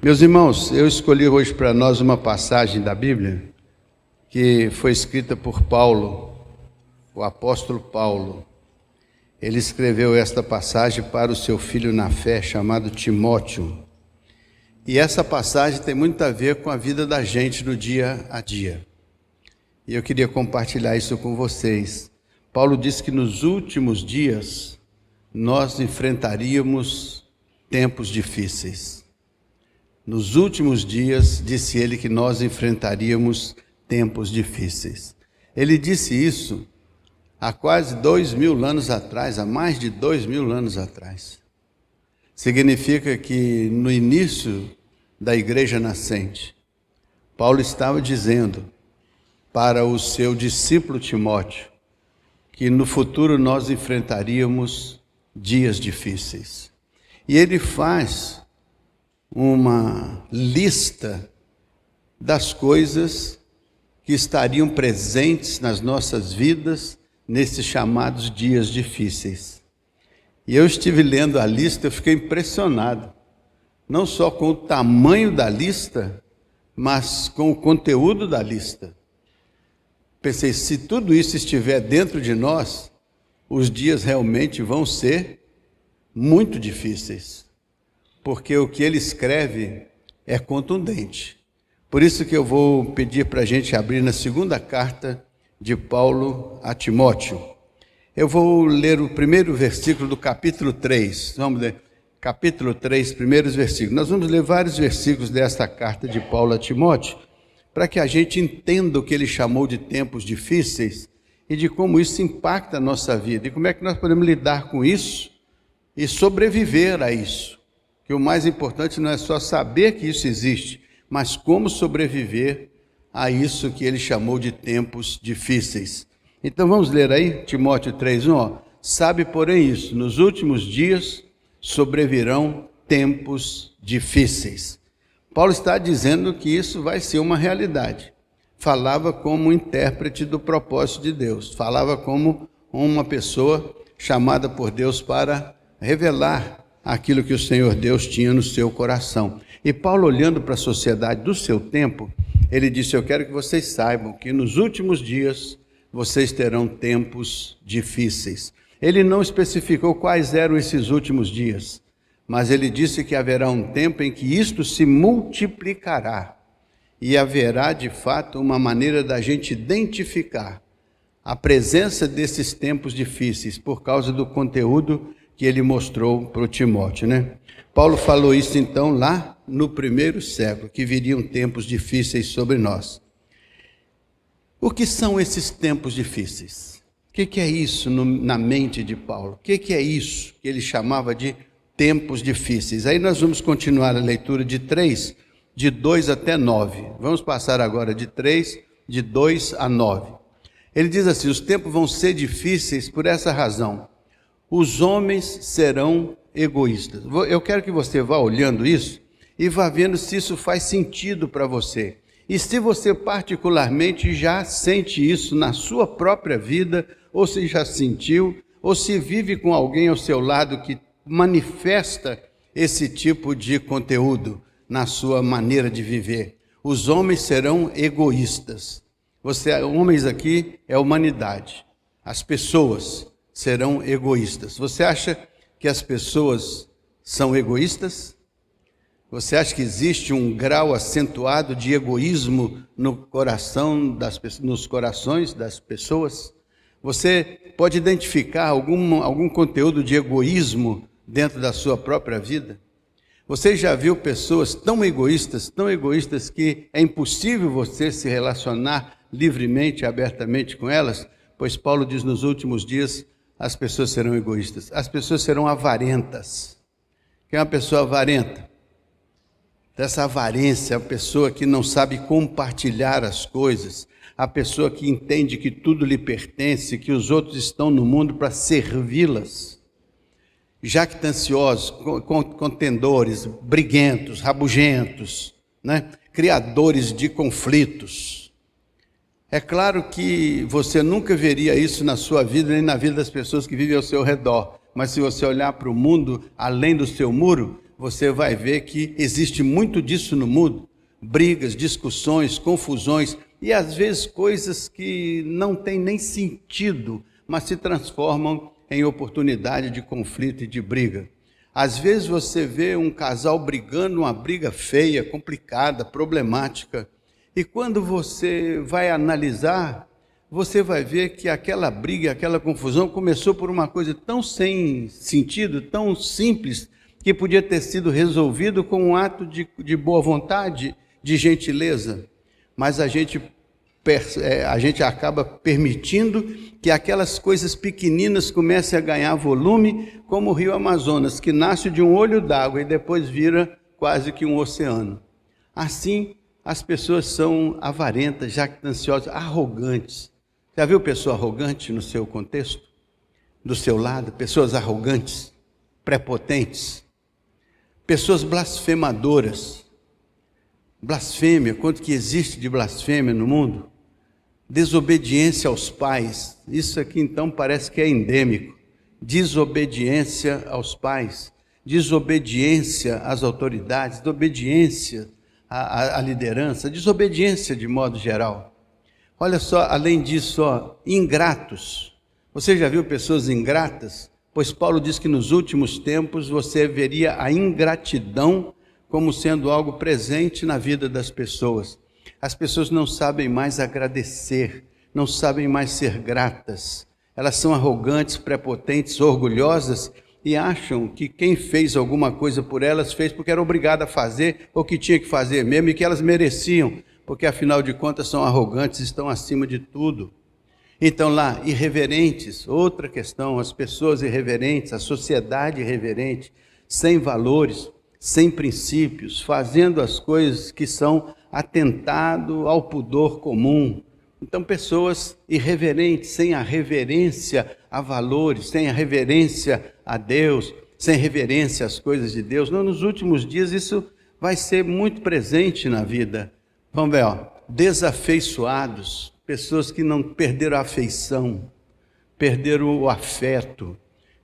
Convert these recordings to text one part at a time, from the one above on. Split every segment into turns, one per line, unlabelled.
Meus irmãos, eu escolhi hoje para nós uma passagem da Bíblia que foi escrita por Paulo, o apóstolo Paulo. Ele escreveu esta passagem para o seu filho na fé, chamado Timóteo. E essa passagem tem muito a ver com a vida da gente no dia a dia. E eu queria compartilhar isso com vocês. Paulo disse que nos últimos dias nós enfrentaríamos tempos difíceis. Nos últimos dias, disse ele, que nós enfrentaríamos tempos difíceis. Ele disse isso há quase 2000 anos atrás, há mais de 2000 anos atrás. Significa que no início da igreja nascente, Paulo estava dizendo para o seu discípulo Timóteo que no futuro nós enfrentaríamos dias difíceis. E ele faz uma lista das coisas que estariam presentes nas nossas vidas nesses chamados dias difíceis. E eu estive lendo a lista, eu fiquei impressionado, não só com o tamanho da lista, mas com o conteúdo da lista. Pensei, se tudo isso estiver dentro de nós, os dias realmente vão ser muito difíceis. Porque o que ele escreve é contundente. Por isso que eu vou pedir para a gente abrir na segunda carta de Paulo a Timóteo. Eu vou ler o primeiro versículo do capítulo 3. Vamos ler, capítulo 3, primeiros versículos. Nós vamos ler vários versículos desta carta de Paulo a Timóteo, para que a gente entenda o que ele chamou de tempos difíceis e de como isso impacta a nossa vida. E como é que nós podemos lidar com isso e sobreviver a isso. Que o mais importante não é só saber que isso existe, mas como sobreviver a isso que ele chamou de tempos difíceis. Então vamos ler aí, Timóteo 3:1, sabe, porém, isso, nos últimos dias sobrevirão tempos difíceis. Paulo está dizendo que isso vai ser uma realidade. Falava como intérprete do propósito de Deus, falava como uma pessoa chamada por Deus para revelar aquilo que o Senhor Deus tinha no seu coração. E Paulo, olhando para a sociedade do seu tempo, ele disse, eu quero que vocês saibam que nos últimos dias vocês terão tempos difíceis. Ele não especificou quais eram esses últimos dias, mas ele disse que haverá um tempo em que isto se multiplicará e haverá de fato uma maneira da gente identificar a presença desses tempos difíceis por causa do conteúdo que ele mostrou para o Timóteo, né? Paulo falou isso então lá no primeiro século, que viriam tempos difíceis sobre nós. O que são esses tempos difíceis? O que é isso na mente de Paulo? O que é isso que ele chamava de tempos difíceis? Aí nós vamos continuar a leitura de 3, de 2 até 9. Vamos passar agora de 3, de 2 a 9. Ele diz assim, os tempos vão ser difíceis por essa razão. Os homens serão egoístas. Eu quero que você vá olhando isso e vá vendo se isso faz sentido para você. E se você particularmente já sente isso na sua própria vida, ou se já sentiu, ou se vive com alguém ao seu lado que manifesta esse tipo de conteúdo na sua maneira de viver. Os homens serão egoístas. Homens aqui é a humanidade. As pessoas serão egoístas. Você acha que as pessoas são egoístas? Você acha que existe um grau acentuado de egoísmo no coração nos corações das pessoas? Você pode identificar algum conteúdo de egoísmo dentro da sua própria vida? Você já viu pessoas tão egoístas que é impossível você se relacionar livremente, abertamente com elas? Pois Paulo diz nos últimos dias, as pessoas serão egoístas, as pessoas serão avarentas. Quem é uma pessoa avarenta? Dessa avarência, a pessoa que não sabe compartilhar as coisas, a pessoa que entende que tudo lhe pertence, que os outros estão no mundo para servi-las. Jactanciosos, contendores, briguentos, rabugentos, né? Criadores de conflitos. É claro que você nunca veria isso na sua vida, nem na vida das pessoas que vivem ao seu redor. Mas se você olhar para o mundo, além do seu muro, você vai ver que existe muito disso no mundo. Brigas, discussões, confusões e às vezes coisas que não têm nem sentido, mas se transformam em oportunidade de conflito e de briga. Às vezes você vê um casal brigando, uma briga feia, complicada, problemática, e quando você vai analisar, você vai ver que aquela briga, aquela confusão começou por uma coisa tão sem sentido, tão simples, que podia ter sido resolvido com um ato de boa vontade, de gentileza, mas a gente acaba permitindo que aquelas coisas pequeninas comecem a ganhar volume, como o rio Amazonas, que nasce de um olho d'água e depois vira quase que um oceano. Assim, as pessoas são avarentas, jactanciosas, arrogantes. Já viu pessoa arrogante no seu contexto? Do seu lado, pessoas arrogantes, prepotentes, pessoas blasfemadoras. Blasfêmia, quanto que existe de blasfêmia no mundo? Desobediência aos pais, isso aqui então parece que é endêmico. Desobediência aos pais, desobediência às autoridades, desobediência à liderança, desobediência de modo geral. Olha só, além disso, ingratos. Você já viu pessoas ingratas? Pois Paulo diz que nos últimos tempos você veria a ingratidão como sendo algo presente na vida das pessoas. As pessoas não sabem mais agradecer, não sabem mais ser gratas. Elas são arrogantes, prepotentes, orgulhosas e acham que quem fez alguma coisa por elas fez porque era obrigado a fazer ou que tinha que fazer mesmo e que elas mereciam, porque afinal de contas são arrogantes, estão acima de tudo. Então lá, irreverentes, outra questão, as pessoas irreverentes, a sociedade irreverente, sem valores, sem princípios, fazendo as coisas que são atentado ao pudor comum. Então pessoas irreverentes, sem a reverência a valores, sem a reverência a Deus, sem reverência às coisas de Deus. Não, nos últimos dias isso vai ser muito presente na vida. Vamos ver, desafeiçoados, pessoas que não perderam a afeição, perderam o afeto,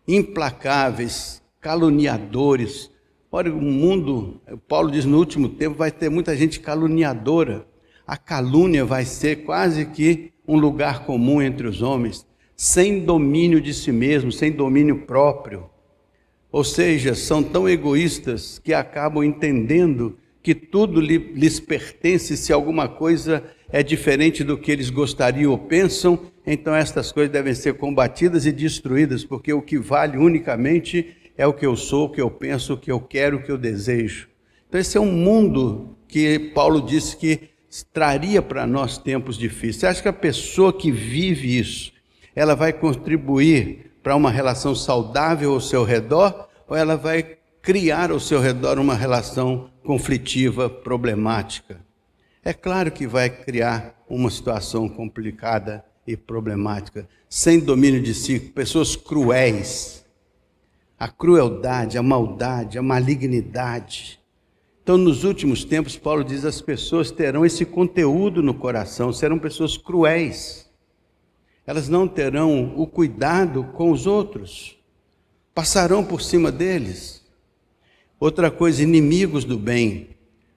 implacáveis, caluniadores. Olha, o mundo, Paulo diz, no último tempo vai ter muita gente caluniadora. A calúnia vai ser quase que um lugar comum entre os homens, sem domínio de si mesmo, sem domínio próprio. Ou seja, são tão egoístas que acabam entendendo que tudo lhes pertence. Se alguma coisa é diferente do que eles gostariam ou pensam, então estas coisas devem ser combatidas e destruídas, porque o que vale unicamente é o que eu sou, o que eu penso, o que eu quero, o que eu desejo. Então esse é um mundo que Paulo disse que traria para nós tempos difíceis. Você acha que a pessoa que vive isso, ela vai contribuir para uma relação saudável ao seu redor, ou ela vai criar ao seu redor uma relação conflitiva, problemática? É claro que vai criar uma situação complicada e problemática, sem domínio de si, pessoas cruéis. A crueldade, a maldade, a malignidade. Então, nos últimos tempos, Paulo diz, as pessoas terão esse conteúdo no coração, serão pessoas cruéis. Elas não terão o cuidado com os outros, passarão por cima deles. Outra coisa, inimigos do bem.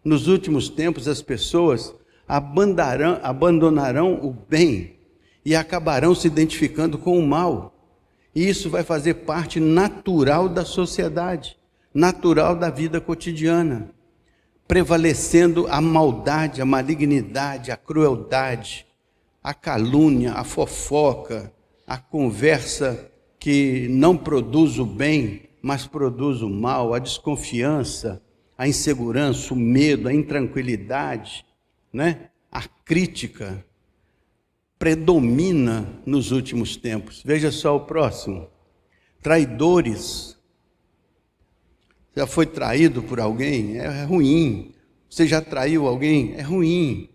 Nos últimos tempos, as pessoas abandonarão o bem e acabarão se identificando com o mal. E isso vai fazer parte natural da sociedade, natural da vida cotidiana, prevalecendo a maldade, a malignidade, a crueldade, a calúnia, a fofoca, a conversa que não produz o bem, mas produz o mal, a desconfiança, a insegurança, o medo, a intranquilidade, né? A crítica predomina nos últimos tempos. Veja só o próximo. Traidores. Já foi traído por alguém? É ruim. Você já traiu alguém? É ruim.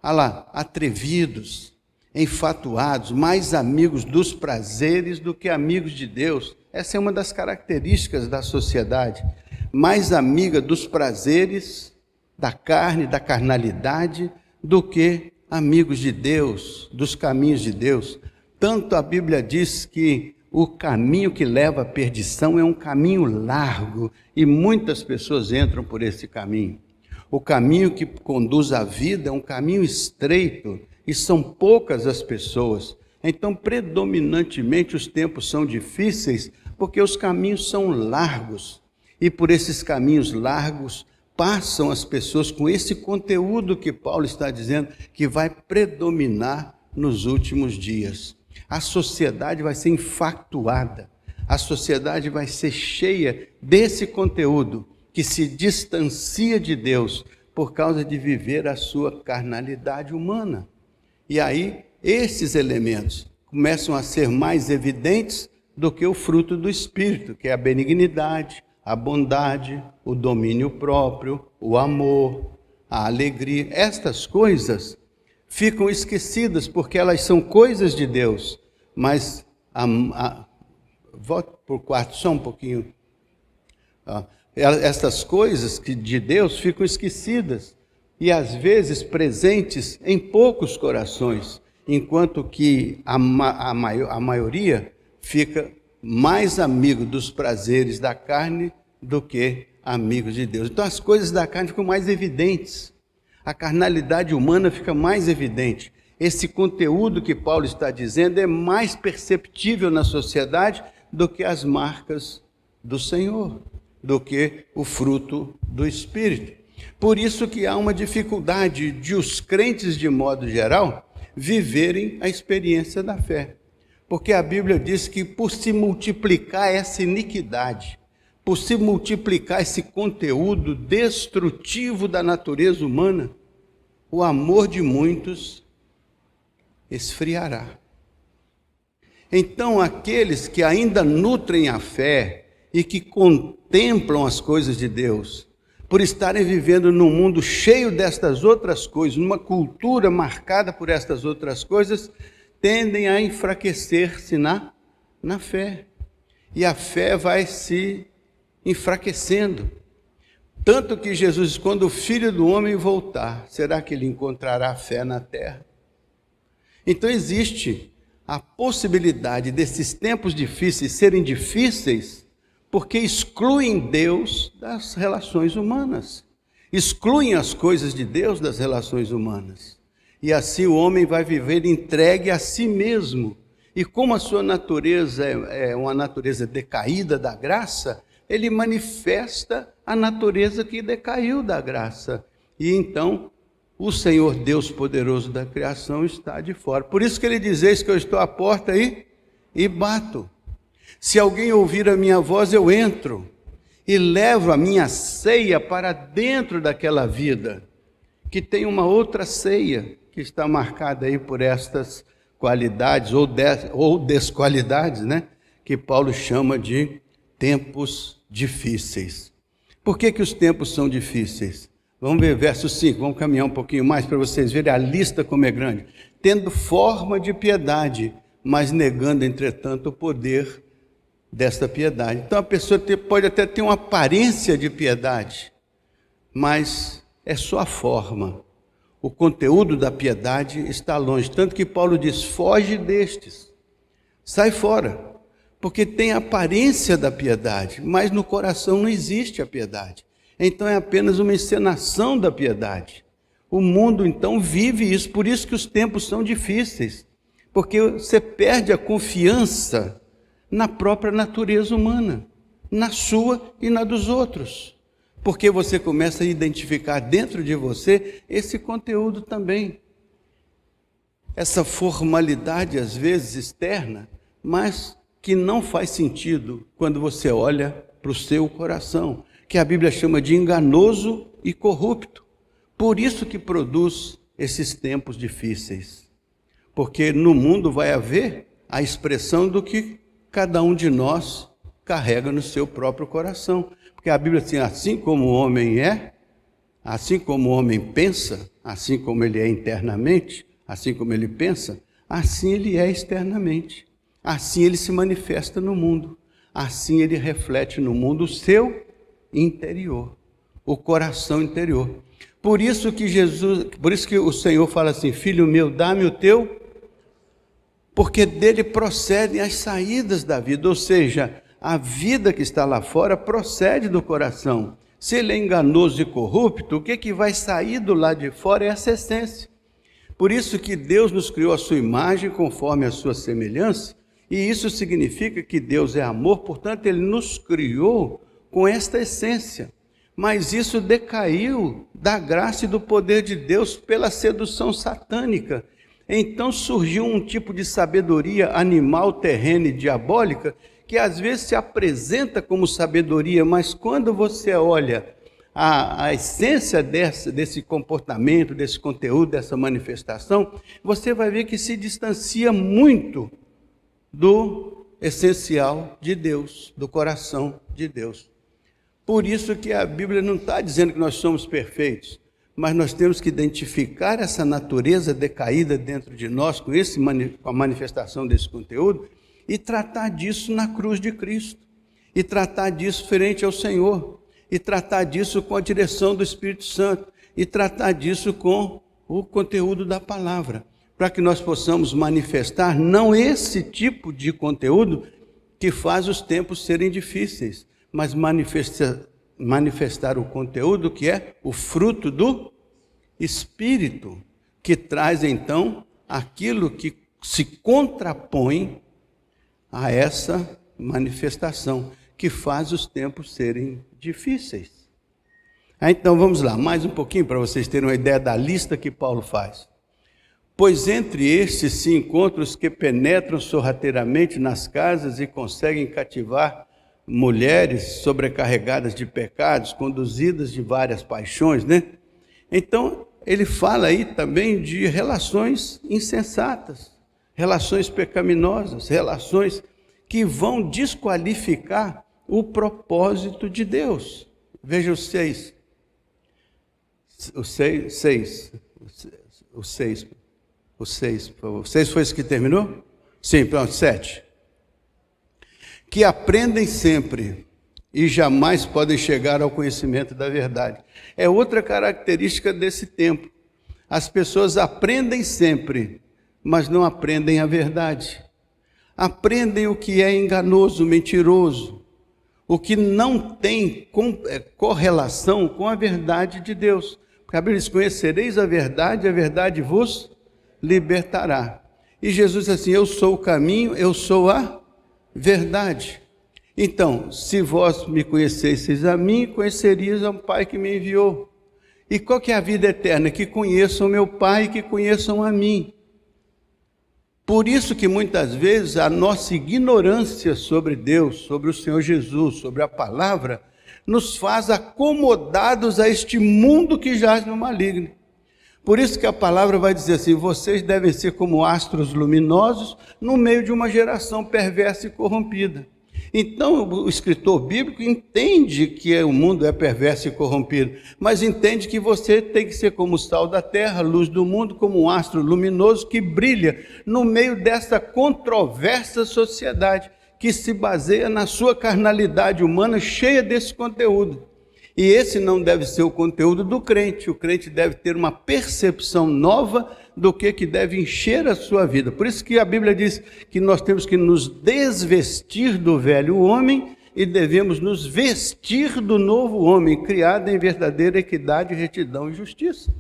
Olha lá, atrevidos, enfatuados, mais amigos dos prazeres do que amigos de Deus. Essa é uma das características da sociedade. Mais amiga dos prazeres, da carne, da carnalidade, do que amigos de Deus, dos caminhos de Deus. Tanto a Bíblia diz que o caminho que leva à perdição é um caminho largo e muitas pessoas entram por esse caminho. O caminho que conduz à vida é um caminho estreito e são poucas as pessoas. Então, predominantemente, os tempos são difíceis porque os caminhos são largos. E por esses caminhos largos passam as pessoas com esse conteúdo que Paulo está dizendo que vai predominar nos últimos dias. A sociedade vai ser infatuada, a sociedade vai ser cheia desse conteúdo que se distancia de Deus por causa de viver a sua carnalidade humana. E aí, esses elementos começam a ser mais evidentes do que o fruto do Espírito, que é a benignidade, a bondade, o domínio próprio, o amor, a alegria. Estas coisas ficam esquecidas porque elas são coisas de Deus, mas volta para o quarto só um pouquinho. Estas coisas que de Deus ficam esquecidas e às vezes presentes em poucos corações, enquanto que a maioria fica mais amigo dos prazeres da carne do que amigos de Deus. Então as coisas da carne ficam mais evidentes, a carnalidade humana fica mais evidente. Esse conteúdo que Paulo está dizendo é mais perceptível na sociedade do que as marcas do Senhor, do que o fruto do Espírito. Por isso que há uma dificuldade de os crentes, de modo geral, viverem a experiência da fé. Porque a Bíblia diz que por se multiplicar essa iniquidade, por se multiplicar esse conteúdo destrutivo da natureza humana, o amor de muitos esfriará. Então, aqueles que ainda nutrem a fé e que contemplam as coisas de Deus, por estarem vivendo num mundo cheio destas outras coisas, numa cultura marcada por estas outras coisas, tendem a enfraquecer-se na fé. E a fé vai se enfraquecendo. Tanto que Jesus diz, quando o Filho do Homem voltar, será que ele encontrará fé na terra? Então existe a possibilidade desses tempos difíceis serem difíceis porque excluem Deus das relações humanas, excluem as coisas de Deus das relações humanas. E assim o homem vai viver entregue a si mesmo. E como a sua natureza é uma natureza decaída da graça, ele manifesta a natureza que decaiu da graça. E então o Senhor Deus poderoso da criação está de fora. Por isso que ele diz, eis que eu estou à porta aí e bato. Se alguém ouvir a minha voz, eu entro e levo a minha ceia para dentro daquela vida, que tem uma outra ceia, que está marcada aí por estas qualidades ou desqualidades, né? Que Paulo chama de tempos difíceis. Por que os tempos são difíceis? Vamos ver verso 5, vamos caminhar um pouquinho mais para vocês verem a lista como é grande. Tendo forma de piedade, mas negando, entretanto, o poder desta piedade. Então a pessoa pode até ter uma aparência de piedade, mas é só a forma. O conteúdo da piedade está longe. Tanto que Paulo diz, foge destes, sai fora. Porque tem a aparência da piedade, mas no coração não existe a piedade. Então é apenas uma encenação da piedade. O mundo então vive isso, por isso que os tempos são difíceis. Porque você perde a confiança na própria natureza humana, na sua e na dos outros. Porque você começa a identificar dentro de você esse conteúdo também. Essa formalidade, às vezes, externa, mas que não faz sentido quando você olha para o seu coração, que a Bíblia chama de enganoso e corrupto. Por isso que produz esses tempos difíceis. Porque no mundo vai haver a expressão do que cada um de nós carrega no seu próprio coração. Porque a Bíblia diz assim como o homem é, assim como o homem pensa, assim como ele é internamente, assim como ele pensa, assim ele é externamente. Assim ele se manifesta no mundo, assim ele reflete no mundo o seu interior, o coração interior. Por isso que o Senhor fala assim, filho meu, dá-me o teu porque dele procedem as saídas da vida, ou seja, a vida que está lá fora procede do coração. Se ele é enganoso e corrupto, o que vai sair do lado de fora é essa essência. Por isso que Deus nos criou a sua imagem conforme a sua semelhança, e isso significa que Deus é amor, portanto ele nos criou com esta essência. Mas isso decaiu da graça e do poder de Deus pela sedução satânica. Então surgiu um tipo de sabedoria animal, terrena e diabólica, que às vezes se apresenta como sabedoria, mas quando você olha a essência desse comportamento, desse conteúdo, dessa manifestação, você vai ver que se distancia muito do essencial de Deus, do coração de Deus. Por isso que a Bíblia não está dizendo que nós somos perfeitos, mas nós temos que identificar essa natureza decaída dentro de nós, com a manifestação desse conteúdo, e tratar disso na cruz de Cristo, e tratar disso frente ao Senhor, e tratar disso com a direção do Espírito Santo, e tratar disso com o conteúdo da palavra, para que nós possamos manifestar não esse tipo de conteúdo que faz os tempos serem difíceis, mas manifestar o conteúdo que é o fruto do Espírito, que traz então aquilo que se contrapõe a essa manifestação, que faz os tempos serem difíceis. Então vamos lá, mais um pouquinho para vocês terem uma ideia da lista que Paulo faz. Pois entre estes se encontram os que penetram sorrateiramente nas casas e conseguem cativar mulheres sobrecarregadas de pecados, conduzidas de várias paixões, né? Então, ele fala aí também de relações insensatas, relações pecaminosas, relações que vão desqualificar o propósito de Deus. Veja o 6. O 6, por favor. O 6 foi esse que terminou? Sim, pronto, 7. Que aprendem sempre e jamais podem chegar ao conhecimento da verdade. É outra característica desse tempo. As pessoas aprendem sempre, mas não aprendem a verdade. Aprendem o que é enganoso, mentiroso, o que não tem correlação com a verdade de Deus. Porque a Bíblia diz: conhecereis a verdade vos libertará. E Jesus diz assim: eu sou o caminho, eu sou a verdade. Então, se vós me conhecesseis a mim, conhecerias ao Pai que me enviou. E qual que é a vida eterna? Que conheçam meu Pai, que conheçam a mim. Por isso que muitas vezes a nossa ignorância sobre Deus, sobre o Senhor Jesus, sobre a palavra, nos faz acomodados a este mundo que jaz no maligno. Por isso que a palavra vai dizer assim: vocês devem ser como astros luminosos no meio de uma geração perversa e corrompida. Então o escritor bíblico entende que o mundo é perverso e corrompido, mas entende que você tem que ser como o sal da terra, luz do mundo, como um astro luminoso que brilha no meio dessa controversa sociedade, que se baseia na sua carnalidade humana cheia desse conteúdo. E esse não deve ser o conteúdo do crente. O crente deve ter uma percepção nova do que deve encher a sua vida. Por isso que a Bíblia diz que nós temos que nos desvestir do velho homem e devemos nos vestir do novo homem, criado em verdadeira equidade, retidão e justiça.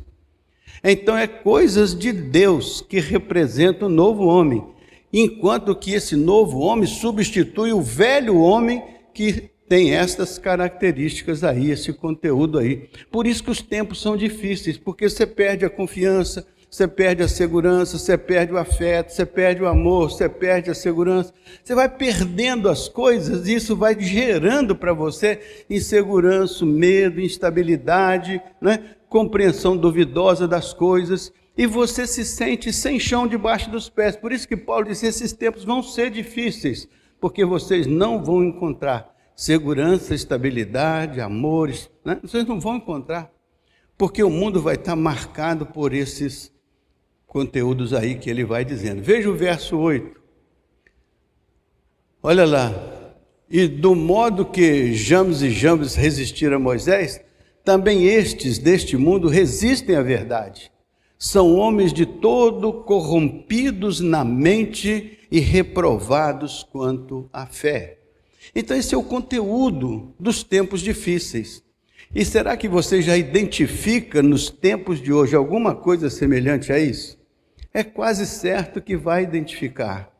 Então é coisas de Deus que representam o novo homem, enquanto que esse novo homem substitui o velho homem que tem estas características aí, esse conteúdo aí. Por isso que os tempos são difíceis, porque você perde a confiança, você perde a segurança, você perde o afeto, você perde o amor, você perde a segurança. Você vai perdendo as coisas e isso vai gerando para você insegurança, medo, instabilidade, né? Compreensão duvidosa das coisas. E você se sente sem chão debaixo dos pés. Por isso que Paulo disse: esses tempos vão ser difíceis, porque vocês não vão encontrar segurança, estabilidade, amores, né? Vocês não vão encontrar, porque o mundo vai estar marcado por esses conteúdos aí que ele vai dizendo. Veja o verso 8. Olha lá. E do modo que James e Jambres resistiram a Moisés, também estes deste mundo resistem à verdade. são homens de todo corrompidos na mente e reprovados quanto à fé. Então esse é o conteúdo dos tempos difíceis. E será que você já identifica nos tempos de hoje alguma coisa semelhante a isso? É quase certo que vai identificar.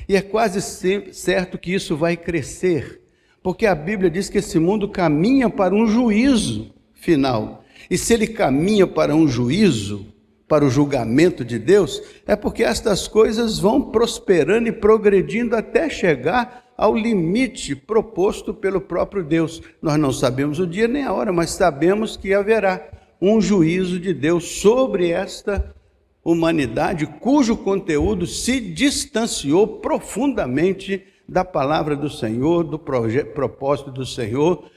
E é quase certo que isso vai crescer. Porque a Bíblia diz que esse mundo caminha para um juízo final. E se ele caminha para um juízo, para o julgamento de Deus, é porque estas coisas vão prosperando e progredindo até chegar ao limite proposto pelo próprio Deus. Nós não sabemos o dia nem a hora, mas sabemos que haverá um juízo de Deus sobre esta humanidade, cujo conteúdo se distanciou profundamente da palavra do Senhor, do propósito do Senhor,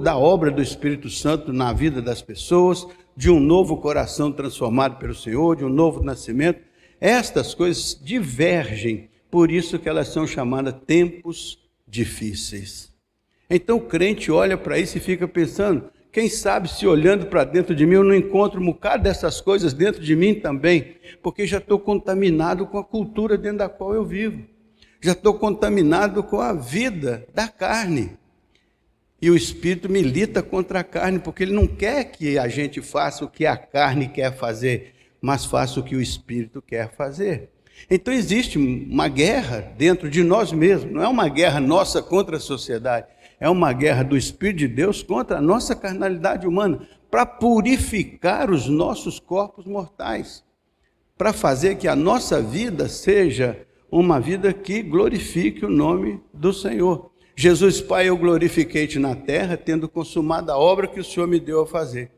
da obra do Espírito Santo na vida das pessoas, de um novo coração transformado pelo Senhor, de um novo nascimento. Estas coisas divergem, por isso que elas são chamadas tempos difíceis. Então o crente olha para isso e fica pensando, quem sabe se olhando para dentro de mim eu não encontro um bocado dessas coisas dentro de mim também, porque já estou contaminado com a cultura dentro da qual eu vivo. Já estou contaminado com a vida da carne. E o Espírito milita contra a carne, porque ele não quer que a gente faça o que a carne quer fazer, mas faça o que o Espírito quer fazer. Então existe uma guerra dentro de nós mesmos, não é uma guerra nossa contra a sociedade, é uma guerra do Espírito de Deus contra a nossa carnalidade humana, para purificar os nossos corpos mortais, para fazer que a nossa vida seja uma vida que glorifique o nome do Senhor. Jesus, Pai, eu glorifiquei-te na terra, tendo consumado a obra que o Senhor me deu a fazer.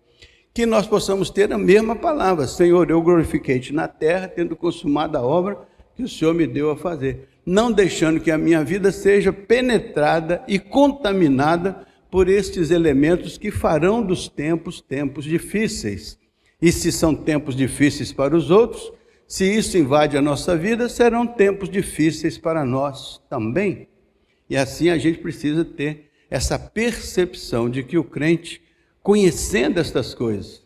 Que nós possamos ter a mesma palavra, Senhor, eu glorifiquei-te na terra, tendo consumado a obra que o Senhor me deu a fazer. Não deixando que a minha vida seja penetrada e contaminada por estes elementos que farão dos tempos difíceis. E se são tempos difíceis para os outros, se isso invade a nossa vida, serão tempos difíceis para nós também. E assim a gente precisa ter essa percepção de que o crente, conhecendo estas coisas,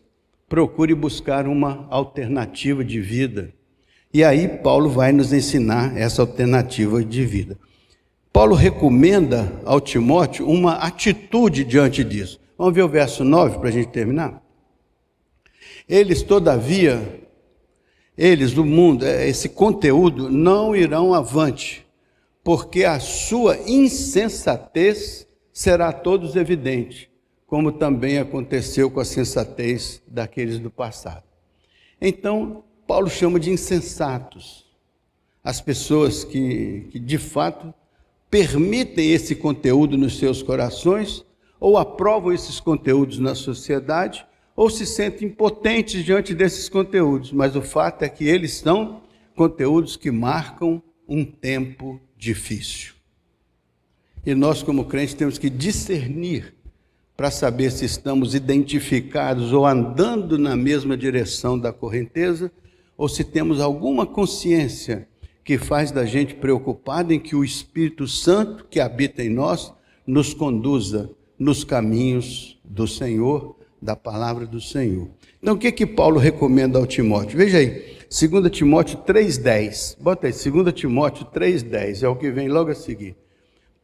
procure buscar uma alternativa de vida. E aí Paulo vai nos ensinar essa alternativa de vida. Paulo recomenda ao Timóteo uma atitude diante disso. Vamos ver o verso 9 para a gente terminar? Eles, todavia, eles do mundo, esse conteúdo, não irão avante, porque a sua insensatez será a todos evidente, como também aconteceu com a sensatez daqueles do passado. Então, Paulo chama de insensatos as pessoas que de fato permitem esse conteúdo nos seus corações, ou aprovam esses conteúdos na sociedade, ou se sentem impotentes diante desses conteúdos, mas o fato é que eles são conteúdos que marcam um tempo difícil. E nós, como crentes, temos que discernir para saber se estamos identificados ou andando na mesma direção da correnteza, ou se temos alguma consciência que faz da gente preocupado em que o Espírito Santo que habita em nós nos conduza nos caminhos do Senhor, da palavra do Senhor. Então o que Paulo recomenda ao Timóteo? Veja aí, 2 Timóteo 3,10, bota aí, 2 Timóteo 3,10, é o que vem logo a seguir.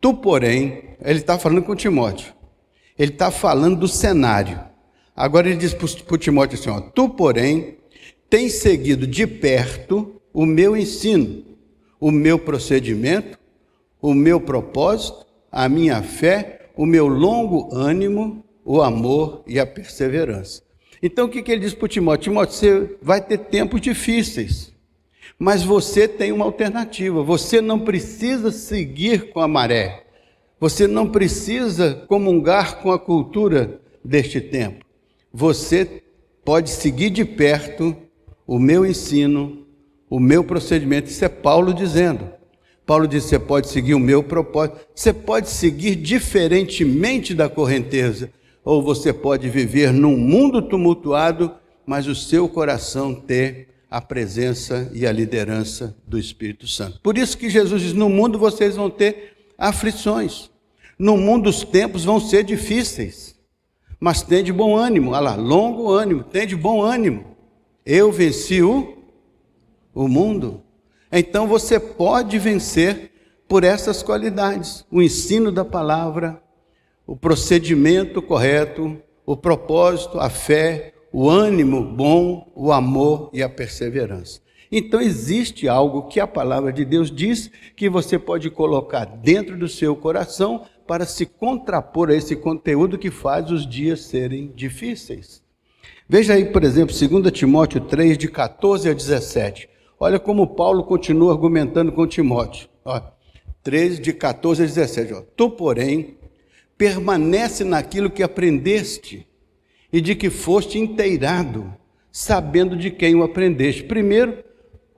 Tu, porém, ele está falando com Timóteo, ele está falando do cenário. Agora ele diz para o Timóteo assim, ó, tu, porém, tens seguido de perto o meu ensino, o meu procedimento, o meu propósito, a minha fé, o meu longo ânimo, o amor e a perseverança. Então o que ele diz para o Timóteo? Timóteo, você vai ter tempos difíceis, mas você tem uma alternativa, você não precisa seguir com a maré, você não precisa comungar com a cultura deste tempo, você pode seguir de perto o meu ensino, o meu procedimento. Isso é Paulo dizendo. Paulo diz, você pode seguir o meu propósito, você pode seguir diferentemente da correnteza, ou você pode viver num mundo tumultuado, mas o seu coração ter a presença e a liderança do Espírito Santo. Por isso que Jesus diz, no mundo vocês vão ter aflições, no mundo os tempos vão ser difíceis, mas tem de bom ânimo, olha lá, longo ânimo, tem de bom ânimo. Eu venci o mundo. Então você pode vencer por essas qualidades: o ensino da palavra, o procedimento correto, o propósito, a fé, o ânimo bom, o amor e a perseverança. Então existe algo que a palavra de Deus diz que você pode colocar dentro do seu coração para se contrapor a esse conteúdo que faz os dias serem difíceis. Veja aí, por exemplo, 2 Timóteo 3, de 14 a 17. Olha como Paulo continua argumentando com Timóteo. 3, de 14 a 17. Tu, porém, permanece naquilo que aprendeste e de que foste inteirado, sabendo de quem o aprendeste. Primeiro,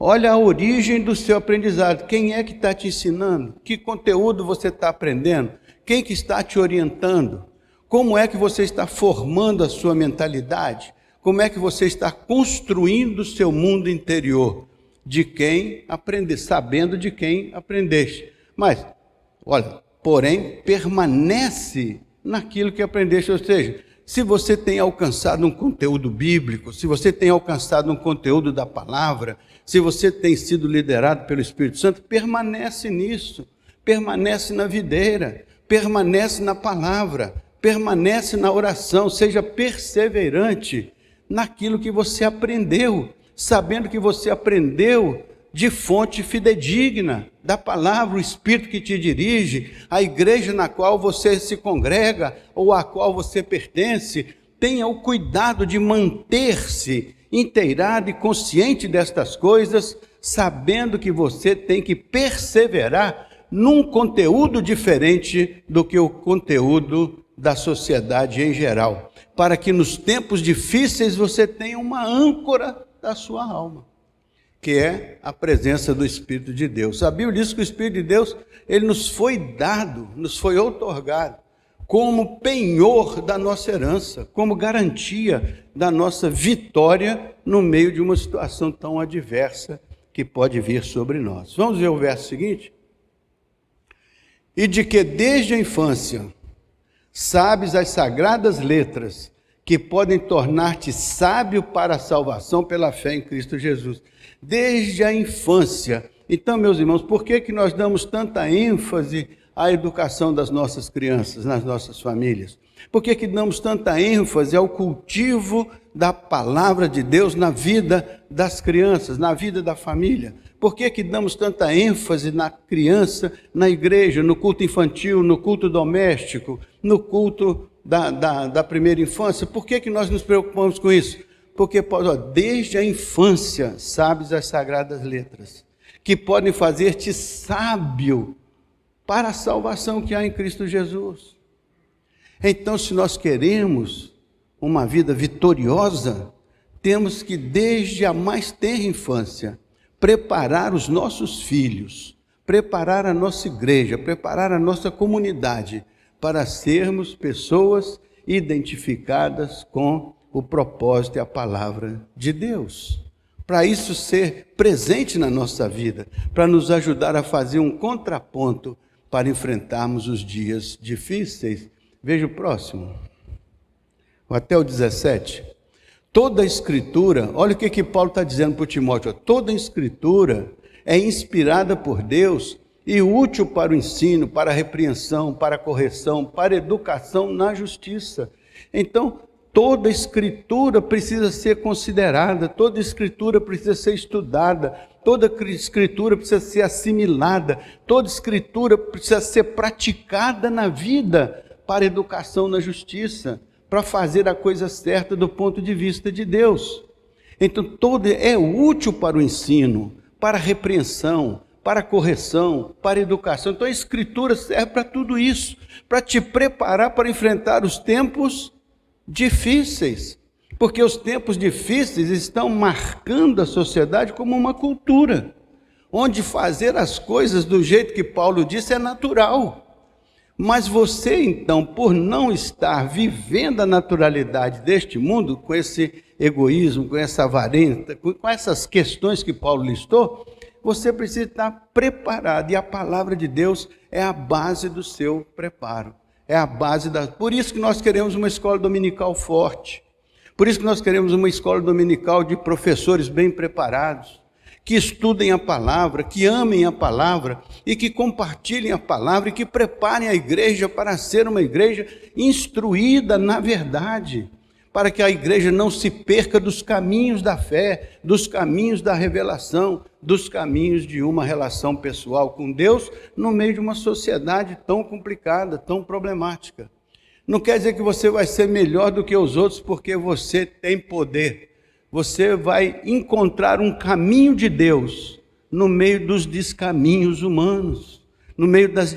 olha a origem do seu aprendizado. Quem é que está te ensinando? Que conteúdo você está aprendendo? Quem que está te orientando? Como é que você está formando a sua mentalidade? Como é que você está construindo o seu mundo interior? De quem aprender, sabendo de quem aprendeste. Mas, olha, porém, permanece naquilo que aprendeste. Ou seja, se você tem alcançado um conteúdo bíblico, se você tem alcançado um conteúdo da palavra, se você tem sido liderado pelo Espírito Santo, permanece nisso, permanece na videira, permanece na palavra, permanece na oração, seja perseverante naquilo que você aprendeu, sabendo que você aprendeu de fonte fidedigna da palavra, o Espírito que te dirige, a igreja na qual você se congrega ou a qual você pertence. Tenha o cuidado de manter-se inteirado e consciente destas coisas, sabendo que você tem que perseverar num conteúdo diferente do que o conteúdo da sociedade em geral, para que nos tempos difíceis você tenha uma âncora da sua alma, que é a presença do Espírito de Deus. A Bíblia diz que o Espírito de Deus, ele nos foi dado, nos foi outorgado, como penhor da nossa herança, como garantia da nossa vitória no meio de uma situação tão adversa que pode vir sobre nós. Vamos ver o verso seguinte? E de que desde a infância sabes as sagradas letras, que podem tornar-te sábio para a salvação pela fé em Cristo Jesus. Desde a infância. Então, meus irmãos, por que nós damos tanta ênfase à educação das nossas crianças, nas nossas famílias? Por que damos tanta ênfase ao cultivo da palavra de Deus na vida das crianças, na vida da família? Por que damos tanta ênfase na criança, na igreja, no culto infantil, no culto doméstico, no culto da primeira infância? Por que nós nos preocupamos com isso? Porque desde a infância sabes as sagradas letras, que podem fazer-te sábio para a salvação que há em Cristo Jesus. Então, se nós queremos uma vida vitoriosa, temos que desde a mais tenra infância preparar os nossos filhos, preparar a nossa igreja, preparar a nossa comunidade para sermos pessoas identificadas com o propósito e a palavra de Deus. Para isso ser presente na nossa vida, para nos ajudar a fazer um contraponto para enfrentarmos os dias difíceis. Veja o próximo, até o 17. Toda a Escritura, olha o que Paulo está dizendo para o Timóteo, toda a Escritura é inspirada por Deus e útil para o ensino, para a repreensão, para a correção, para a educação na justiça. Então, toda a Escritura precisa ser considerada, toda a Escritura precisa ser estudada, toda a Escritura precisa ser assimilada, toda a Escritura precisa ser praticada na vida para a educação na justiça, para fazer a coisa certa do ponto de vista de Deus. Então, todo é útil para o ensino, para a repreensão, para a correção, para a educação. Então, a Escritura serve para tudo isso, para te preparar para enfrentar os tempos difíceis, porque os tempos difíceis estão marcando a sociedade como uma cultura, onde fazer as coisas do jeito que Paulo disse é natural. Mas você, então, por não estar vivendo a naturalidade deste mundo, com esse egoísmo, com essa avarenta, com essas questões que Paulo listou, você precisa estar preparado. E a palavra de Deus é a base do seu preparo. É a base da... Por isso que nós queremos uma escola dominical forte. Por isso que nós queremos uma escola dominical de professores bem preparados, que estudem a palavra, que amem a palavra e que compartilhem a palavra e que preparem a igreja para ser uma igreja instruída na verdade, para que a igreja não se perca dos caminhos da fé, dos caminhos da revelação, dos caminhos de uma relação pessoal com Deus, no meio de uma sociedade tão complicada, tão problemática. Não quer dizer que você vai ser melhor do que os outros porque você tem poder. Você vai encontrar um caminho de Deus no meio dos descaminhos humanos, no meio das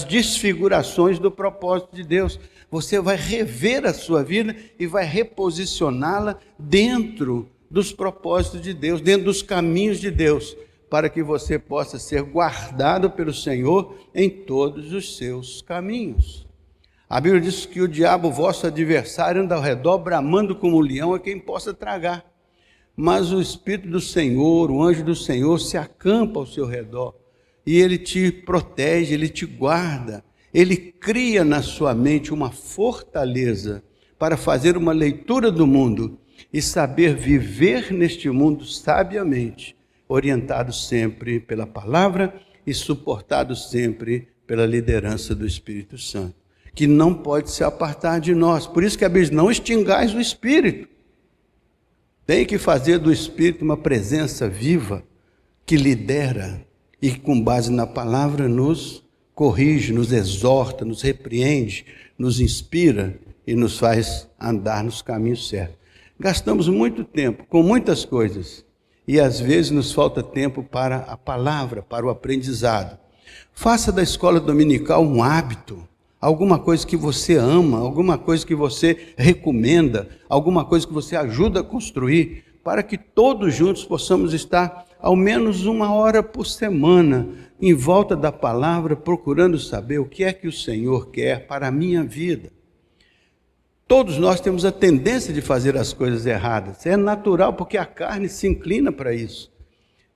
desfigurações do propósito de Deus. Você vai rever a sua vida e vai reposicioná-la dentro dos propósitos de Deus, dentro dos caminhos de Deus, para que você possa ser guardado pelo Senhor em todos os seus caminhos. A Bíblia diz que o diabo, vosso adversário, anda ao redor, bramando como um leão, a quem possa tragar. Mas o Espírito do Senhor, o anjo do Senhor, se acampa ao seu redor, e ele te protege, ele te guarda, ele cria na sua mente uma fortaleza para fazer uma leitura do mundo e saber viver neste mundo sabiamente, orientado sempre pela palavra e suportado sempre pela liderança do Espírito Santo, que não pode se apartar de nós. Por isso que a Bíblia diz, não extingais o Espírito. Tem que fazer do Espírito uma presença viva, que lidera e com base na palavra nos corrige, nos exorta, nos repreende, nos inspira e nos faz andar nos caminhos certos. Gastamos muito tempo com muitas coisas e às vezes nos falta tempo para a palavra, para o aprendizado. Faça da escola dominical um hábito, alguma coisa que você ama, alguma coisa que você recomenda, alguma coisa que você ajuda a construir, para que todos juntos possamos estar ao menos 1 hora por semana em volta da palavra, procurando saber o que é que o Senhor quer para a minha vida. Todos nós temos a tendência de fazer as coisas erradas, é natural porque a carne se inclina para isso,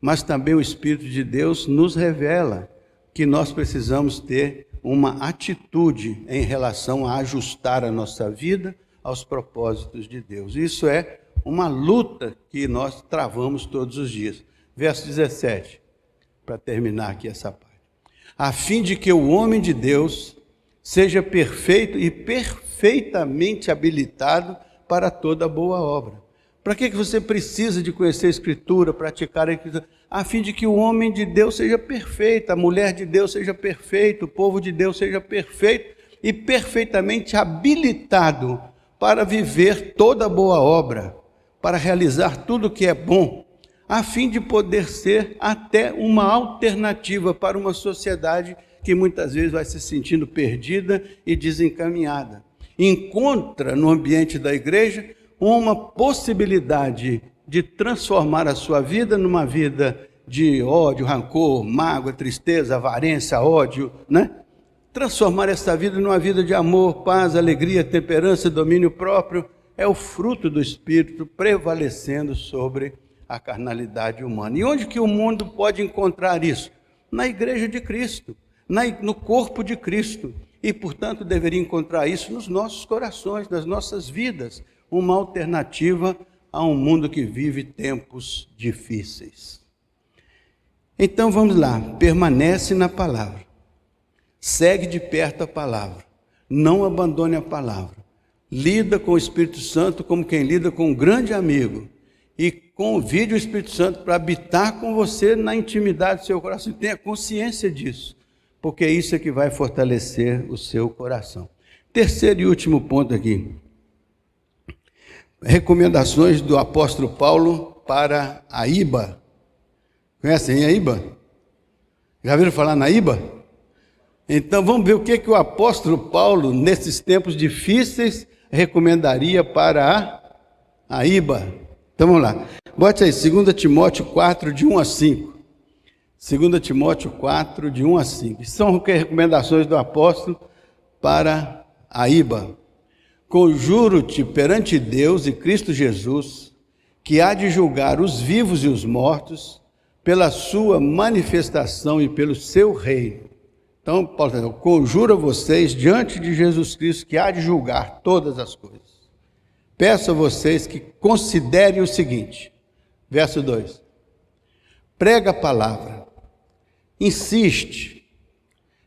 mas também o Espírito de Deus nos revela que nós precisamos ter uma atitude em relação a ajustar a nossa vida aos propósitos de Deus. Isso é uma luta que nós travamos todos os dias. Verso 17, para terminar aqui essa parte. A fim de que o homem de Deus seja perfeito e perfeitamente habilitado para toda boa obra. Para que você precisa de conhecer a Escritura, praticar a Escritura? A fim de que o homem de Deus seja perfeito, a mulher de Deus seja perfeita, o povo de Deus seja perfeito e perfeitamente habilitado para viver toda boa obra, para realizar tudo que é bom, a fim de poder ser até uma alternativa para uma sociedade que muitas vezes vai se sentindo perdida e desencaminhada. Encontra no ambiente da igreja uma possibilidade de transformar a sua vida numa vida de ódio, rancor, mágoa, tristeza, avarência, ódio, né? Transformar essa vida numa vida de amor, paz, alegria, temperança, domínio próprio, é o fruto do Espírito prevalecendo sobre a carnalidade humana. E onde que o mundo pode encontrar isso? Na igreja de Cristo, no corpo de Cristo. E, portanto, deveria encontrar isso nos nossos corações, nas nossas vidas, uma alternativa a um mundo que vive tempos difíceis. Então vamos lá, permanece na palavra, segue de perto a palavra, não abandone a palavra, lida com o Espírito Santo como quem lida com um grande amigo e convide o Espírito Santo para habitar com você na intimidade do seu coração, e tenha consciência disso, porque isso é que vai fortalecer o seu coração. Terceiro e último ponto aqui. Recomendações do apóstolo Paulo para a Iba. Conhecem a Iba? Já viram falar na Iba? Então vamos ver o que o apóstolo Paulo, nesses tempos difíceis, recomendaria para a Iba. Então vamos lá. Bote aí, 2 Timóteo 4, de 1 a 5. 2 Timóteo 4, de 1 a 5. São recomendações do apóstolo para a Iba. Conjuro-te perante Deus e Cristo Jesus, que há de julgar os vivos e os mortos, pela sua manifestação e pelo seu reino. Então, Paulo conjura vocês diante de Jesus Cristo, que há de julgar todas as coisas. peço a vocês que considerem o seguinte, verso 2, prega a palavra, insiste,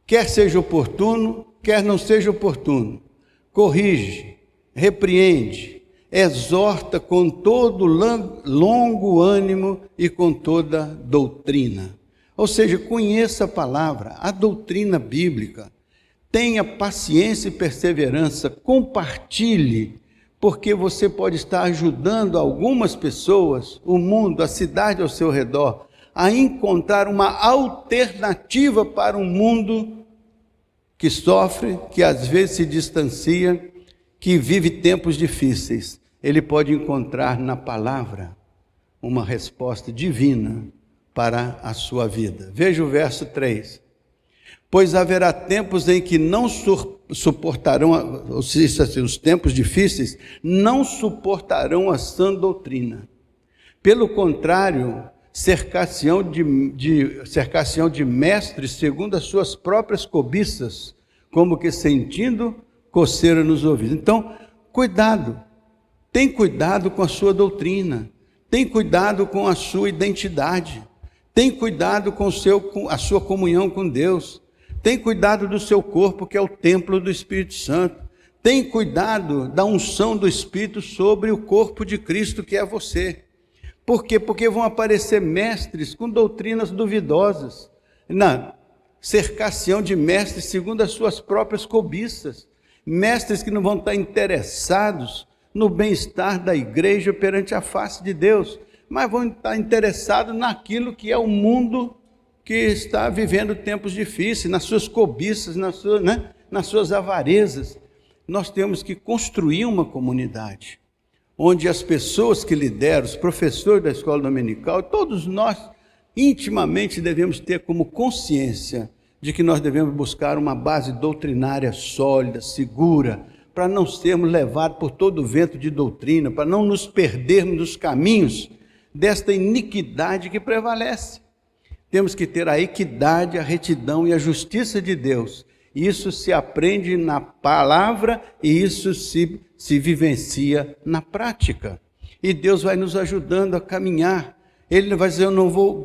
quer seja oportuno, quer não seja oportuno, corrige, repreende, exorta com todo longo ânimo e com toda doutrina. Ou seja, conheça a palavra, a doutrina bíblica, tenha paciência e perseverança, compartilhe, porque você pode estar ajudando algumas pessoas, o mundo, a cidade ao seu redor, a encontrar uma alternativa para um mundo que sofre, que às vezes se distancia, que vive tempos difíceis. Ele pode encontrar na palavra uma resposta divina para a sua vida. Veja o verso 3. Pois haverá tempos em que não suportarão, ou seja, os tempos difíceis, não suportarão a sã doutrina. Pelo contrário, cercar-se-ão de mestres segundo as suas próprias cobiças, como que sentindo coceira nos ouvidos. Então, cuidado, tem cuidado com a sua doutrina, tem cuidado com a sua identidade, tem cuidado com a sua comunhão com Deus, tem cuidado do seu corpo, que é o templo do Espírito Santo, tem cuidado da unção do Espírito sobre o corpo de Cristo, que é você. Por quê? Porque vão aparecer mestres com doutrinas duvidosas, cercar-se-ão de mestres segundo as suas próprias cobiças, mestres que não vão estar interessados no bem-estar da igreja perante a face de Deus, mas vão estar interessados naquilo que é o mundo que está vivendo tempos difíceis, nas suas cobiças, nas suas avarezas. Nós temos que construir uma comunidade, onde as pessoas que lideram, os professores da escola dominical, todos nós intimamente devemos ter como consciência de que nós devemos buscar uma base doutrinária sólida, segura, para não sermos levados por todo o vento de doutrina, para não nos perdermos nos caminhos desta iniquidade que prevalece. Temos que ter a equidade, a retidão e a justiça de Deus. Isso se aprende na palavra e isso se vivencia na prática. E Deus vai nos ajudando a caminhar. Ele não vai dizer,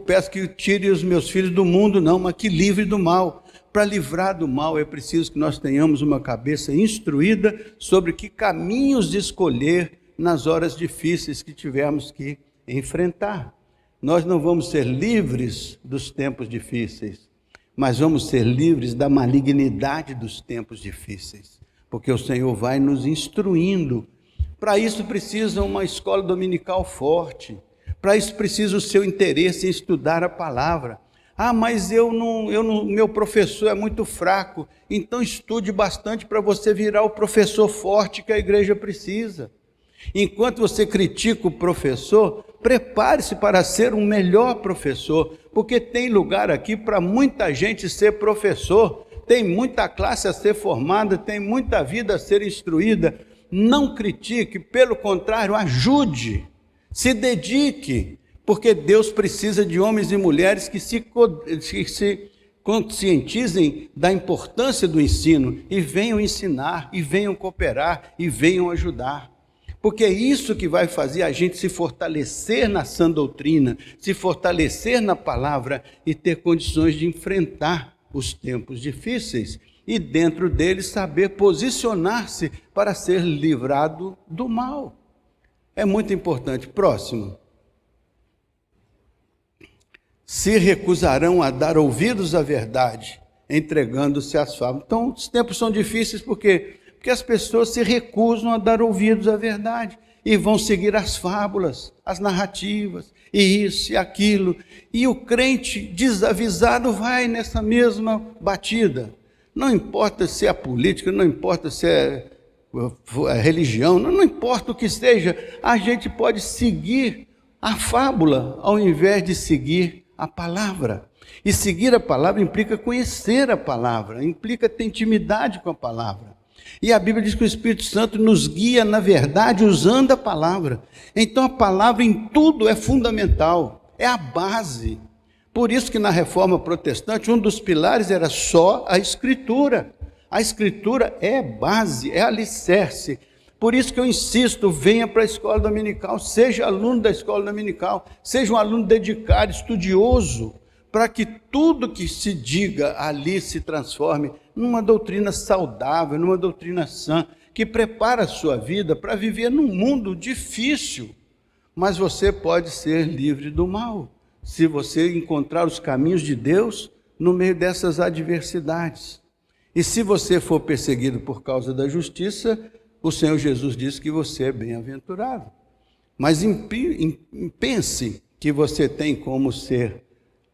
peço que tire os meus filhos do mundo, não, mas que livre do mal. Para livrar do mal é preciso que nós tenhamos uma cabeça instruída sobre que caminhos de escolher nas horas difíceis que tivermos que enfrentar. Nós não vamos ser livres dos tempos difíceis, mas vamos ser livres da malignidade dos tempos difíceis, porque o Senhor vai nos instruindo. Para isso precisa uma escola dominical forte, para isso precisa o seu interesse em estudar a palavra. Mas meu professor é muito fraco, então estude bastante para você virar o professor forte que a igreja precisa. Enquanto você critica o professor, prepare-se para ser um melhor professor, porque tem lugar aqui para muita gente ser professor, tem muita classe a ser formada, tem muita vida a ser instruída. Não critique, pelo contrário, ajude, se dedique, porque Deus precisa de homens e mulheres que se conscientizem da importância do ensino e venham ensinar, e venham cooperar, e venham ajudar. Porque é isso que vai fazer a gente se fortalecer na sã doutrina, se fortalecer na palavra e ter condições de enfrentar os tempos difíceis e dentro deles saber posicionar-se para ser livrado do mal. É muito importante. Próximo. Se recusarão a dar ouvidos à verdade, entregando-se às fábulas. Então, os tempos são difíceis porque as pessoas se recusam a dar ouvidos à verdade e vão seguir as fábulas, as narrativas, e isso e aquilo. E o crente desavisado vai nessa mesma batida. Não importa se é a política, não importa se é a religião, não importa o que seja, a gente pode seguir a fábula ao invés de seguir a palavra. E seguir a palavra implica conhecer a palavra, implica ter intimidade com a palavra. E a Bíblia diz que o Espírito Santo nos guia na verdade usando a palavra. Então a palavra em tudo é fundamental, é a base. Por isso que na Reforma Protestante um dos pilares era só a Escritura. A Escritura é base, é alicerce. Por isso que eu insisto, venha para a escola dominical, seja aluno da escola dominical, seja um aluno dedicado, estudioso, para que tudo que se diga ali se transforme numa doutrina saudável, numa doutrina sã, que prepara a sua vida para viver num mundo difícil. Mas você pode ser livre do mal, se você encontrar os caminhos de Deus no meio dessas adversidades. E se você for perseguido por causa da justiça, o Senhor Jesus diz que você é bem-aventurado. Mas pense que você tem como ser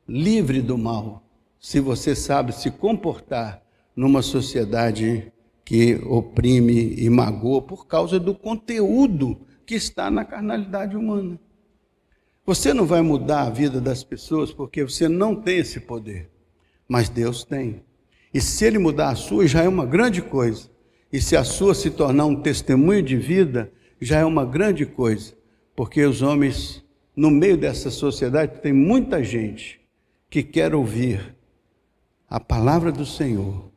livre do mal, se você sabe se comportar numa sociedade que oprime e magoa por causa do conteúdo que está na carnalidade humana. Você não vai mudar a vida das pessoas porque você não tem esse poder, mas Deus tem. E se Ele mudar a sua, já é uma grande coisa. E se a sua se tornar um testemunho de vida, já é uma grande coisa. Porque os homens, no meio dessa sociedade, tem muita gente que quer ouvir a palavra do Senhor,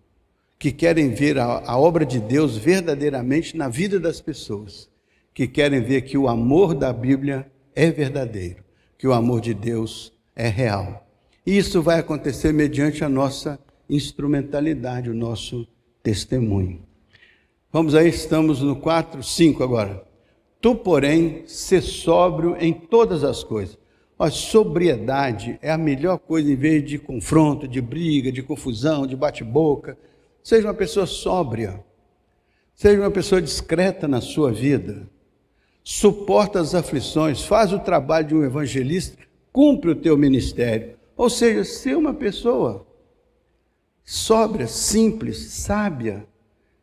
que querem ver a obra de Deus verdadeiramente na vida das pessoas, que querem ver que o amor da Bíblia é verdadeiro, que o amor de Deus é real. E isso vai acontecer mediante a nossa instrumentalidade, o nosso testemunho. Vamos aí, estamos no 4, 5 agora. Tu, porém, sê sóbrio em todas as coisas. A sobriedade é a melhor coisa em vez de confronto, de briga, de confusão, de bate-boca. Seja uma pessoa sóbria, seja uma pessoa discreta na sua vida, suporta as aflições, faz o trabalho de um evangelista, cumpre o teu ministério. Ou seja, ser uma pessoa sóbria, simples, sábia,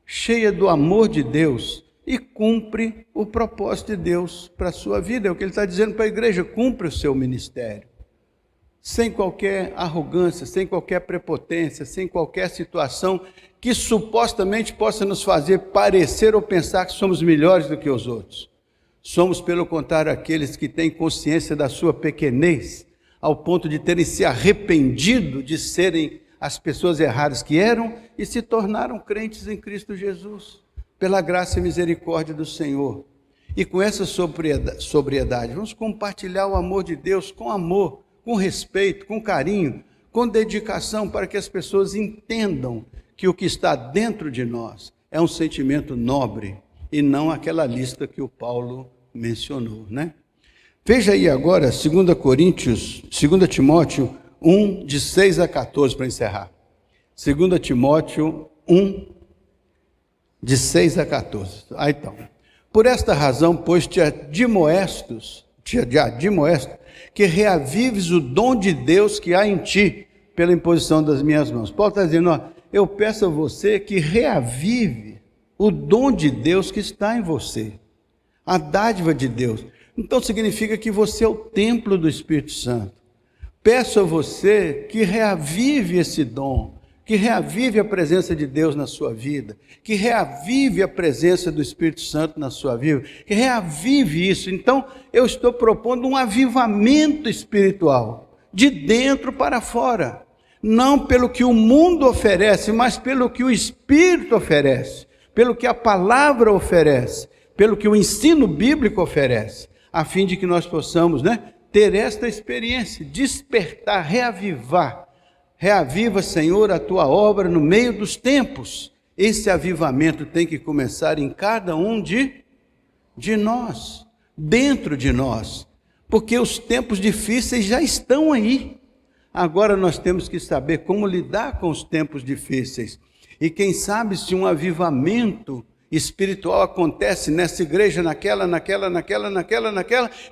cheia do amor de Deus e cumpre o propósito de Deus para a sua vida. É o que ele está dizendo para a igreja: cumpre o seu ministério, sem qualquer arrogância, sem qualquer prepotência, sem qualquer situação que supostamente possa nos fazer parecer ou pensar que somos melhores do que os outros. Somos, pelo contrário, aqueles que têm consciência da sua pequenez, ao ponto de terem se arrependido de serem as pessoas erradas que eram e se tornaram crentes em Cristo Jesus, pela graça e misericórdia do Senhor. E com essa sobriedade, vamos compartilhar o amor de Deus com amor, com respeito, com carinho, com dedicação, para que as pessoas entendam que o que está dentro de nós é um sentimento nobre e não aquela lista que o Paulo mencionou, né? Veja aí agora 2 Timóteo 1, de 6 a 14, para encerrar. 2 Timóteo 1, de 6 a 14. Então, por esta razão, pois te admoesto, que reavives o dom de Deus que há em ti, pela imposição das minhas mãos. Paulo está dizendo, eu peço a você que reavive o dom de Deus que está em você, a dádiva de Deus. Então significa que você é o templo do Espírito Santo. Peço a você que reavive esse dom, que reavive a presença de Deus na sua vida, que reavive a presença do Espírito Santo na sua vida, que reavive isso. Então, eu estou propondo um avivamento espiritual, de dentro para fora, não pelo que o mundo oferece, mas pelo que o Espírito oferece, pelo que a palavra oferece, pelo que o ensino bíblico oferece, a fim de que nós possamos, ter esta experiência, despertar, reavivar. Reaviva, Senhor, a tua obra no meio dos tempos. Esse avivamento tem que começar em cada um de nós, dentro de nós, porque os tempos difíceis já estão aí. Agora nós temos que saber como lidar com os tempos difíceis. E quem sabe se um avivamento espiritual acontece nessa igreja, naquela,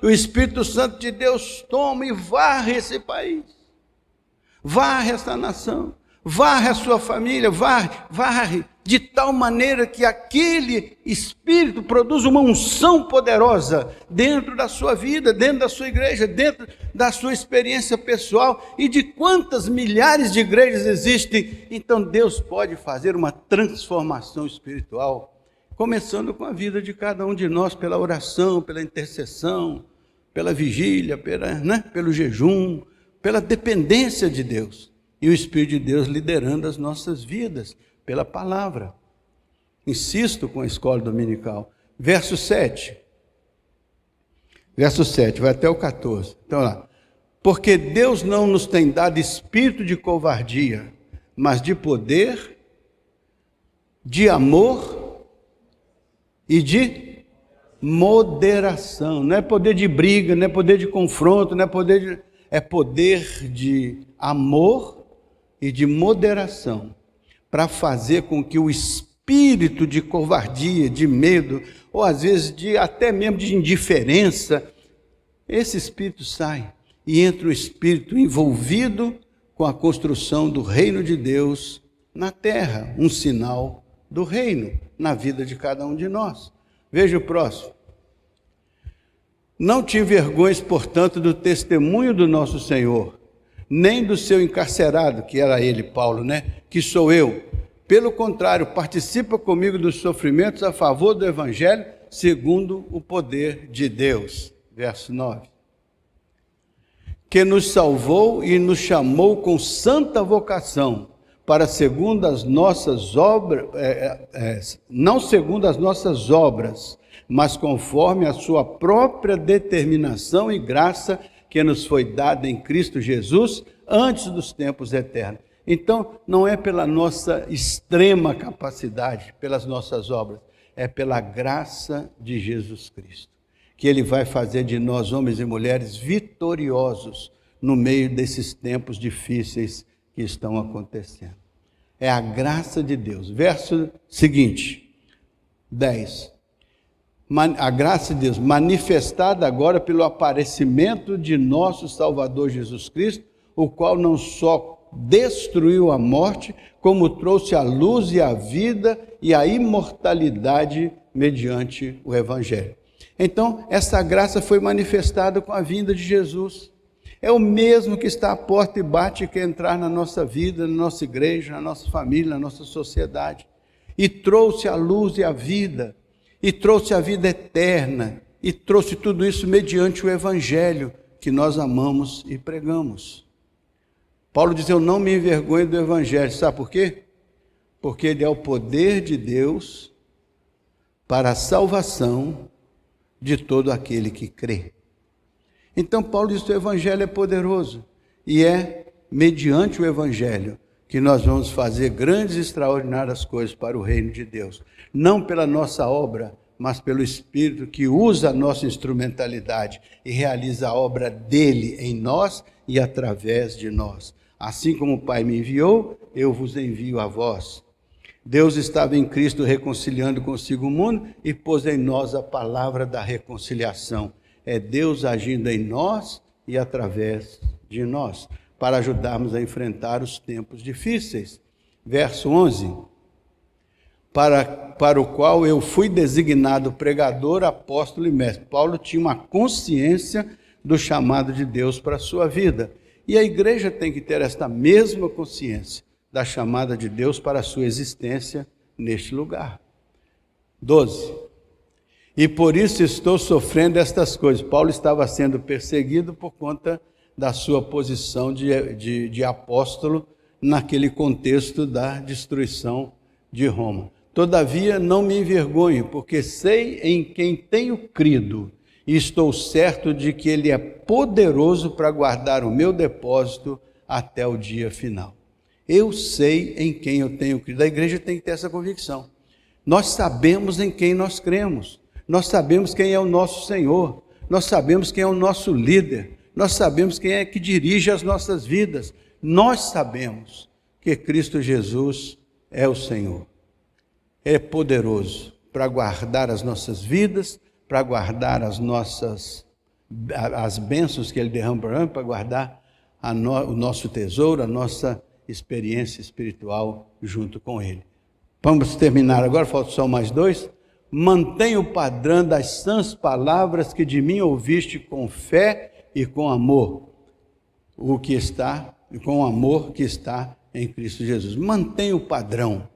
e o Espírito Santo de Deus toma e varre esse país, varre essa nação, varre a sua família, varre de tal maneira que aquele Espírito produz uma unção poderosa dentro da sua vida, dentro da sua igreja, dentro da sua experiência pessoal, e de quantas milhares de igrejas existem. Então Deus pode fazer uma transformação espiritual, começando com a vida de cada um de nós, pela oração, pela intercessão, pela vigília, pelo jejum, pela dependência de Deus. E o Espírito de Deus liderando as nossas vidas, pela palavra. Insisto com a escola dominical. verso 7. Verso 7, vai até o 14. Então lá. Porque Deus não nos tem dado espírito de covardia, mas de poder, de amor e de moderação. Não é poder de briga, não é poder de confronto, não é poder de... é poder de amor e de moderação, para fazer com que o espírito de covardia, de medo, ou às vezes até mesmo de indiferença, esse espírito sai e entra o espírito envolvido com a construção do reino de Deus na terra, um sinal do reino na vida de cada um de nós. Veja o próximo. Não te envergonhes, portanto, do testemunho do nosso Senhor, nem do seu encarcerado, que era ele, Paulo, que sou eu. Pelo contrário, participa comigo dos sofrimentos a favor do Evangelho, segundo o poder de Deus. Verso 9. Que nos salvou e nos chamou com santa vocação, para segundo as nossas obras, não segundo as nossas obras, mas conforme a sua própria determinação e graça que nos foi dada em Cristo Jesus antes dos tempos eternos. Então, não é pela nossa extrema capacidade, pelas nossas obras, é pela graça de Jesus Cristo, que Ele vai fazer de nós, homens e mulheres, vitoriosos no meio desses tempos difíceis que estão acontecendo. É a graça de Deus. Verso seguinte, 10. A graça de Deus manifestada agora pelo aparecimento de nosso Salvador Jesus Cristo, o qual não só destruiu a morte, como trouxe a luz e a vida e a imortalidade mediante o Evangelho. Então, essa graça foi manifestada com a vinda de Jesus. É o mesmo que está à porta e bate e quer entrar na nossa vida, na nossa igreja, na nossa família, na nossa sociedade. E trouxe a luz e a vida, e trouxe a vida eterna, e trouxe tudo isso mediante o Evangelho que nós amamos e pregamos. Paulo diz, eu não me envergonho do Evangelho, sabe por quê? Porque ele é o poder de Deus para a salvação de todo aquele que crê. Então Paulo diz que o Evangelho é poderoso, e é mediante o Evangelho que nós vamos fazer grandes e extraordinárias coisas para o reino de Deus. Não pela nossa obra, mas pelo Espírito que usa a nossa instrumentalidade e realiza a obra dele em nós e através de nós. Assim como o Pai me enviou, eu vos envio a vós. Deus estava em Cristo reconciliando consigo o mundo e pôs em nós a palavra da reconciliação. É Deus agindo em nós e através de nós, para ajudarmos a enfrentar os tempos difíceis. Verso 11. Para o qual eu fui designado pregador, apóstolo e mestre. Paulo tinha uma consciência do chamado de Deus para a sua vida. E a igreja tem que ter esta mesma consciência da chamada de Deus para a sua existência neste lugar. 12. E por isso estou sofrendo estas coisas. Paulo estava sendo perseguido por conta da sua posição de apóstolo naquele contexto da destruição de Roma. Todavia não me envergonho, porque sei em quem tenho crido, e estou certo de que Ele é poderoso para guardar o meu depósito até o dia final. Eu sei em quem eu tenho crido. A igreja tem que ter essa convicção. Nós sabemos em quem nós cremos. Nós sabemos quem é o nosso Senhor. Nós sabemos quem é o nosso líder. Nós sabemos quem é que dirige as nossas vidas. Nós sabemos que Cristo Jesus é o Senhor. Ele é poderoso para guardar as nossas vidas, para guardar as bênçãos que Ele derrama, para guardar o nosso tesouro, a nossa experiência espiritual junto com Ele. Vamos terminar agora, falta só mais 2. Mantenha o padrão das sãs palavras que de mim ouviste com fé e com amor, com o amor que está em Cristo Jesus. Mantenha o padrão,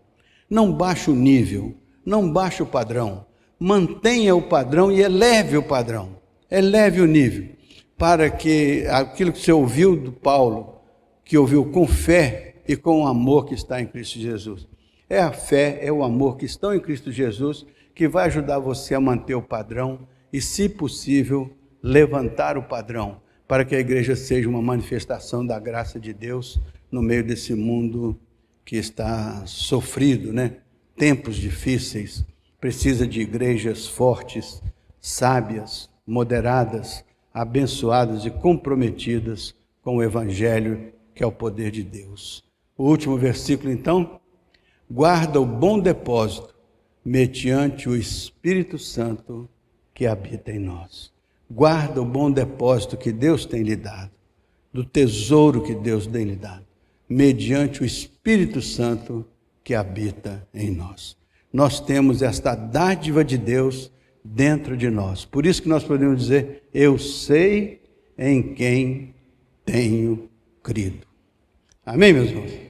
não baixe o nível, não baixe o padrão, mantenha o padrão e eleve o padrão, eleve o nível, para que aquilo que você ouviu do Paulo, que ouviu com fé e com o amor que está em Cristo Jesus. É a fé, é o amor que estão em Cristo Jesus que vai ajudar você a manter o padrão e, se possível, levantar o padrão, para que a igreja seja uma manifestação da graça de Deus no meio desse mundo que está sofrido, né? Tempos difíceis, precisa de igrejas fortes, sábias, moderadas, abençoadas e comprometidas com o Evangelho, que é o poder de Deus. O último versículo, então: guarda o bom depósito mediante o Espírito Santo que habita em nós. Guarda o bom depósito que Deus tem lhe dado, do tesouro que Deus tem lhe dado, mediante o Espírito Santo que habita em nós. Nós temos esta dádiva de Deus dentro de nós. Por isso que nós podemos dizer: eu sei em quem tenho crido. Amém, meus irmãos?